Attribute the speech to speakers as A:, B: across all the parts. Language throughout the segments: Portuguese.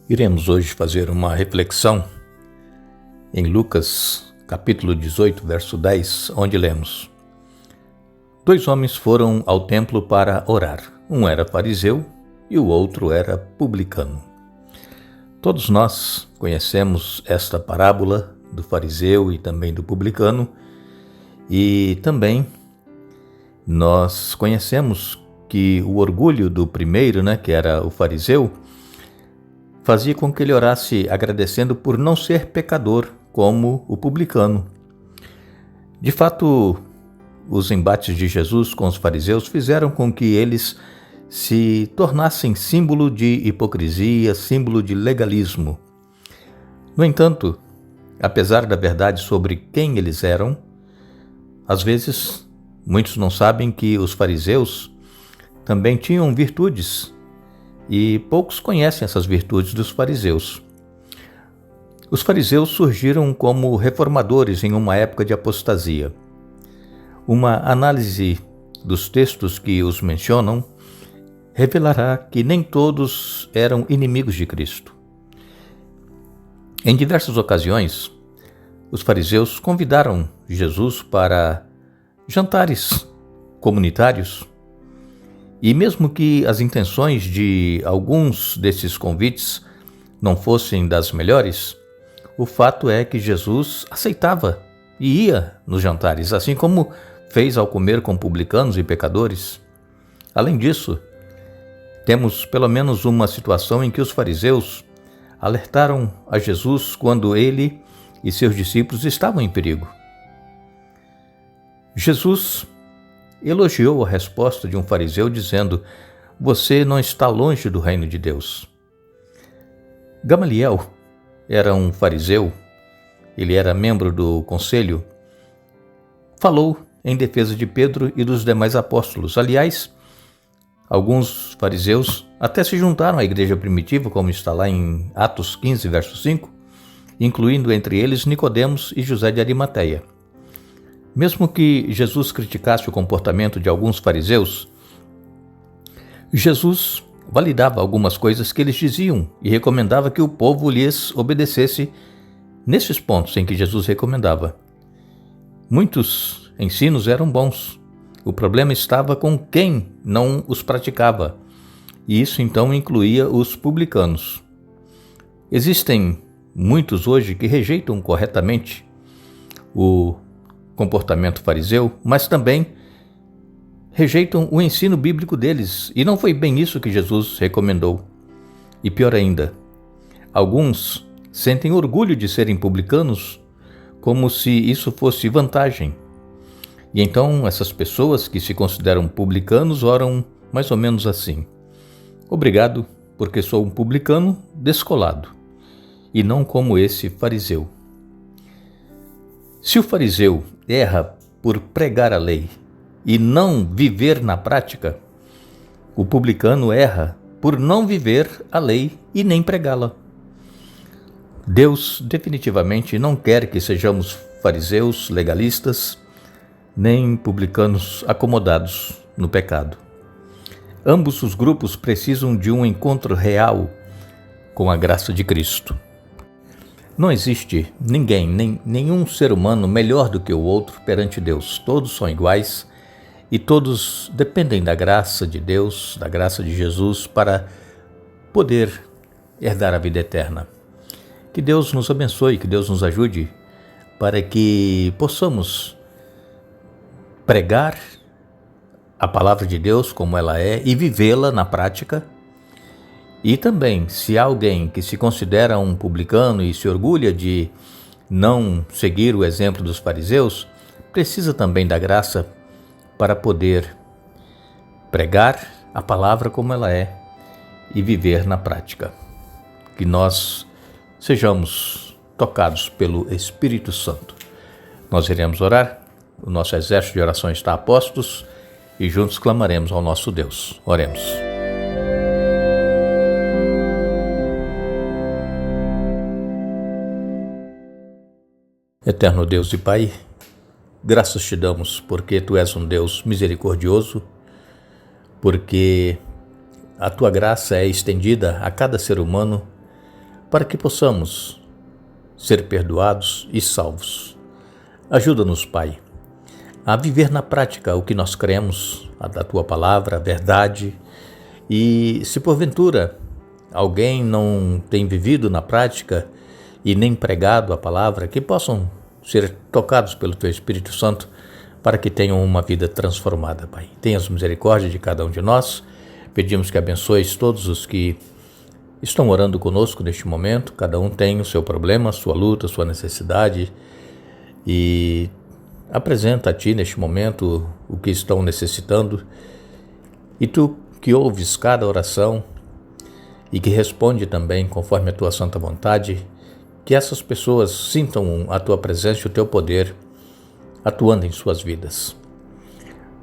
A: Iremos hoje fazer uma reflexão em Lucas, capítulo 18, verso 10, onde lemos: 2 homens foram ao templo para orar. Um era fariseu e o outro era publicano. Todos nós conhecemos esta parábola do fariseu e também do publicano, e também nós conhecemos que o orgulho do primeiro, que era o fariseu, fazia com que ele orasse agradecendo por não ser pecador como o publicano. De fato, os embates de Jesus com os fariseus fizeram com que eles se tornassem símbolo de hipocrisia, símbolo de legalismo. No entanto, apesar da verdade sobre quem eles eram, às vezes muitos não sabem que os fariseus também tinham virtudes, e poucos conhecem essas virtudes dos fariseus. Os fariseus surgiram como reformadores em uma época de apostasia. Uma análise dos textos que os mencionam revelará que nem todos eram inimigos de Cristo. Em diversas ocasiões, os fariseus convidaram Jesus para jantares comunitários, e mesmo que as intenções de alguns desses convites não fossem das melhores, o fato é que Jesus aceitava e ia nos jantares, assim como fez ao comer com publicanos e pecadores. Além disso, temos pelo menos uma situação em que os fariseus alertaram a Jesus quando ele e seus discípulos estavam em perigo. Jesus elogiou a resposta de um fariseu dizendo: "Você não está longe do reino de Deus." Gamaliel era um fariseu, ele era membro do conselho, falou em defesa de Pedro e dos demais apóstolos. Aliás, alguns fariseus até se juntaram à igreja primitiva, como está lá em Atos 15, verso 5, incluindo entre eles Nicodemos e José de Arimateia. Mesmo que Jesus criticasse o comportamento de alguns fariseus, Jesus validava algumas coisas que eles diziam e recomendava que o povo lhes obedecesse nesses pontos em que Jesus recomendava. Muitos ensinos eram bons. O problema estava com quem não os praticava, e isso então incluía os publicanos. Existem muitos hoje que rejeitam corretamente o comportamento fariseu, mas também rejeitam o ensino bíblico deles, e não foi bem isso que Jesus recomendou. E pior ainda, alguns sentem orgulho de serem publicanos, como se isso fosse vantagem. E então essas pessoas que se consideram publicanos oram mais ou menos assim: "Obrigado, porque sou um publicano descolado, e não como esse fariseu." Se o fariseu erra por pregar a lei e não viver na prática, o publicano erra por não viver a lei e nem pregá-la. Deus definitivamente não quer que sejamos fariseus legalistas, nem publicanos acomodados no pecado. Ambos os grupos precisam de um encontro real com a graça de Cristo. Não existe ninguém, nenhum ser humano melhor do que o outro perante Deus. Todos são iguais e todos dependem da graça de Deus, da graça de Jesus, para poder herdar a vida eterna. Que Deus nos abençoe, que Deus nos ajude para que possamos pregar a palavra de Deus como ela é e vivê-la na prática. E também, se há alguém que se considera um publicano e se orgulha de não seguir o exemplo dos fariseus, precisa também da graça para poder pregar a palavra como ela é e viver na prática. Que nós sejamos tocados pelo Espírito Santo. Nós iremos orar, o nosso exército de oração está a postos e juntos clamaremos ao nosso Deus. Oremos. Eterno Deus e Pai, graças te damos porque Tu és um Deus misericordioso, porque a Tua graça é estendida a cada ser humano para que possamos ser perdoados e salvos. Ajuda-nos, Pai, a viver na prática o que nós cremos, a da Tua palavra, a verdade, e se porventura alguém não tem vivido na prática e nem pregado a palavra, que possam ser tocados pelo Teu Espírito Santo para que tenham uma vida transformada, Pai. Tenhas misericórdia de cada um de nós. Pedimos que abençoes todos os que estão orando conosco neste momento. Cada um tem o seu problema, a sua luta, a sua necessidade, e apresenta a Ti neste momento o que estão necessitando. E Tu que ouves cada oração e que responde também conforme a Tua santa vontade, que essas pessoas sintam a Tua presença e o Teu poder atuando em suas vidas.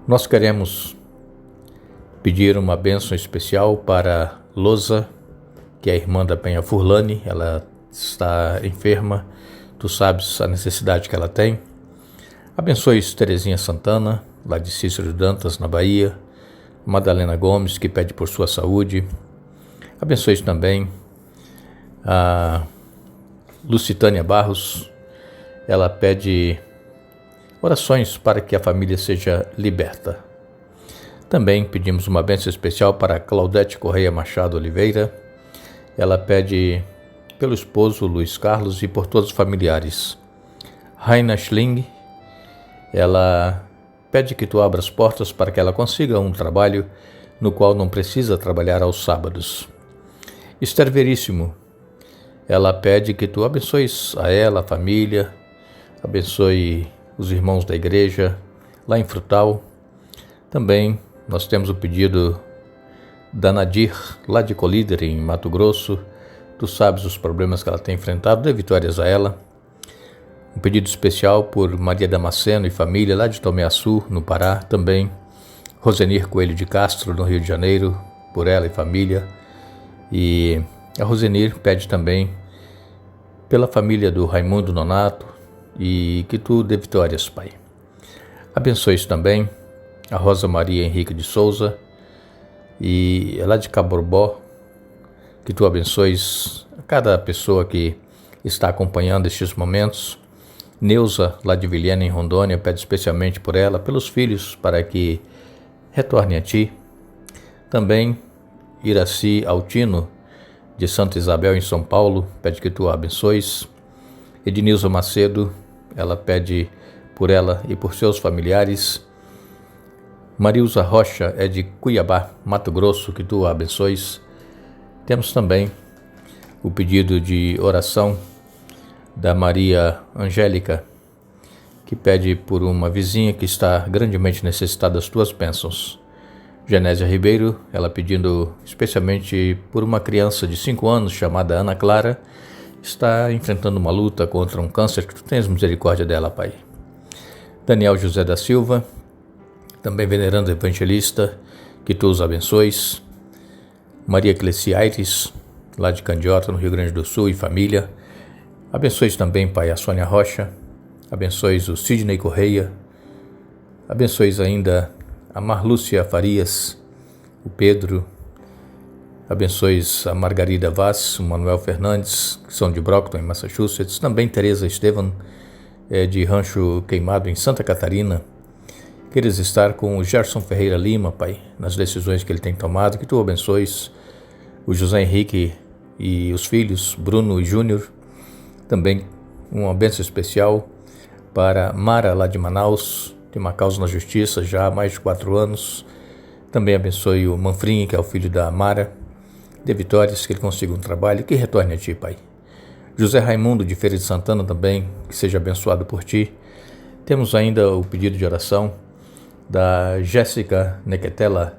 A: Nós queremos pedir uma bênção especial para Loza, que é a irmã da Penha Furlani. Ela está enferma, Tu sabes a necessidade que ela tem. Abençoe Terezinha Santana, lá de Cícero Dantas, na Bahia. Madalena Gomes, que pede por sua saúde. Abençoe também a Lucitânia Barros. Ela pede orações para que a família seja liberta. Também pedimos uma bênção especial para Claudete Correia Machado Oliveira. Ela pede pelo esposo Luiz Carlos e por todos os familiares. Raina Schling, ela pede que Tu abra as portas para que ela consiga um trabalho no qual não precisa trabalhar aos sábados. Esther Veríssimo, ela pede que Tu abençoes a ela, a família, abençoe os irmãos da igreja lá em Frutal. Também nós temos o pedido da Nadir, lá de Colíder, em Mato Grosso. Tu sabes os problemas que ela tem enfrentado, dê vitórias a ela. Um pedido especial por Maria Damasceno e família, lá de Tomeaçu, no Pará. Também Rosenir Coelho de Castro, no Rio de Janeiro, por ela e família. E a Rosenir pede também pela família do Raimundo Nonato, e que Tu dê vitórias, Pai. Abençoe também a Rosa Maria Henrique de Souza, e lá de Caborbó, que Tu abençoes a cada pessoa que está acompanhando estes momentos. Neuza, lá de Vilhena, em Rondônia, pede especialmente por ela, pelos filhos, para que retornem a Ti. Também Iraci Altino, de Santa Isabel, em São Paulo, pede que Tu a abençoes. Ednilza Macedo, ela pede por ela e por seus familiares. Marilza Rocha é de Cuiabá, Mato Grosso, que Tu a abençoes. Temos também o pedido de oração da Maria Angélica, que pede por uma vizinha que está grandemente necessitada das Tuas bênçãos. Genésia Ribeiro, ela pedindo especialmente por uma criança de 5 anos chamada Ana Clara, está enfrentando uma luta contra um câncer, que Tu tenhas misericórdia dela, Pai. Daniel José da Silva, também venerando evangelista, que Tu os abençoes. Maria Cleciaires, lá de Candiota, no Rio Grande do Sul, e família. Abençoes também, Pai, a Sônia Rocha. Abençoes o Sidney Correia. Abençoes ainda a Marlúcia Farias, o Pedro. Abençoes a Margarida Vaz, o Manuel Fernandes, que são de Brockton, em Massachusetts. Também Teresa Estevan, de Rancho Queimado, em Santa Catarina. Queres estar com o Gerson Ferreira Lima, Pai, nas decisões que ele tem tomado, que Tu abençoes o José Henrique e os filhos, Bruno e Júnior. Também uma bênção especial para Mara, lá de Manaus, tem uma causa na justiça já há mais de 4 anos. Também abençoe o Manfrim, que é o filho da Mara. Dê vitórias, que ele consiga um trabalho e que retorne a Ti, Pai. José Raimundo, de Feira de Santana, também, que seja abençoado por Ti. Temos ainda o pedido de oração da Jéssica Nequetela,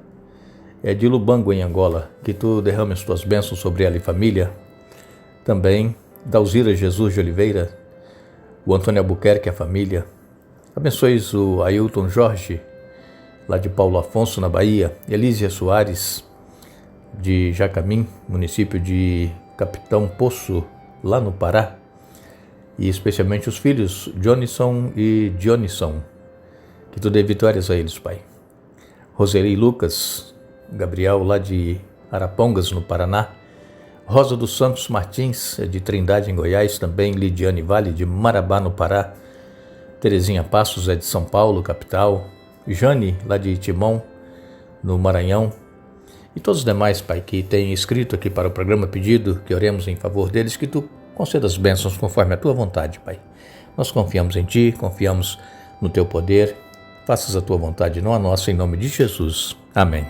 A: de Lubango, em Angola, que Tu derrame as Tuas bênçãos sobre ela e família. Também da Alzira Jesus de Oliveira, o Antônio Albuquerque e a família. Abençoes o Ailton Jorge, lá de Paulo Afonso, na Bahia. Elísia Soares, de Jacamim, município de Capitão Poço, lá no Pará. E especialmente os filhos Johnson e Dionisson, que Tu dê vitórias a eles, Pai. Roseli Lucas Gabriel, lá de Arapongas, no Paraná. Rosa dos Santos Martins, de Trindade, em Goiás, também Lidiane Vale, de Marabá, no Pará, Terezinha Passos, de São Paulo, capital, Jane, lá de Timon, no Maranhão, e todos os demais, Pai, que têm escrito aqui para o programa pedido que oremos em favor deles, que Tu conceda as bênçãos conforme a Tua vontade, Pai. Nós confiamos em Ti, confiamos no Teu poder, faças a Tua vontade, não a nossa, em nome de Jesus. Amém.